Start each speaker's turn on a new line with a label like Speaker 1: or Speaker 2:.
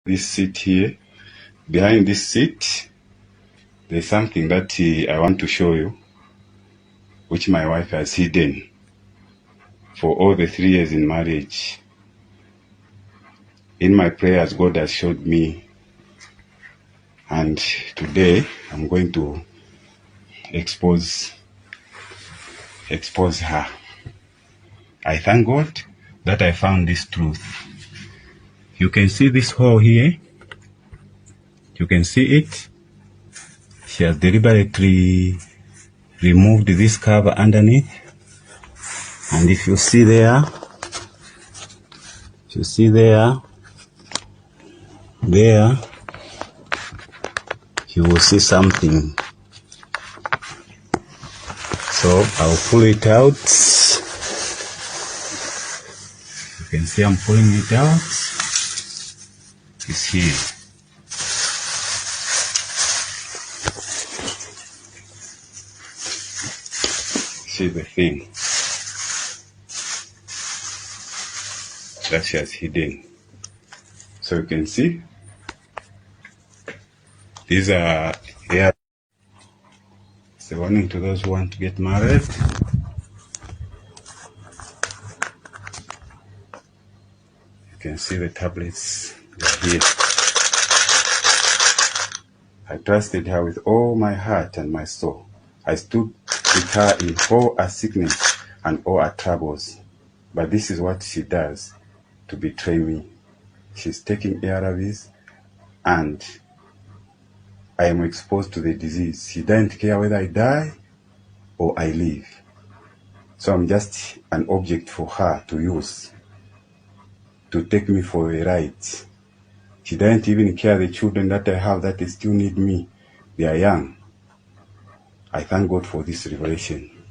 Speaker 1: This seat here, behind this seat, there's something that I want to show you, which my wife has hidden for all the 3 years in marriage. In my prayers, God has showed me, and today I'm going to expose her. I thank God that I found this truth. You can see this hole here. You can see it. She has deliberately removed this cover underneath. And if you see there, you will see something. So I'll pull it out. You can see I'm pulling it out. It's here. See the thing that she has hidden. So you can see these are here. It's a warning to those who want to get married. You can see the tablets here. I trusted her with all my heart and my soul. I stood with her in all her sickness and all her troubles. But this is what she does to betray me. She's taking ARVs and I am exposed to the disease. She doesn't care whether I die or I live. So I'm just an object for her to use, to take me for a ride. She doesn't even care the children that I have that they still need me. They are young. I thank God for this revelation.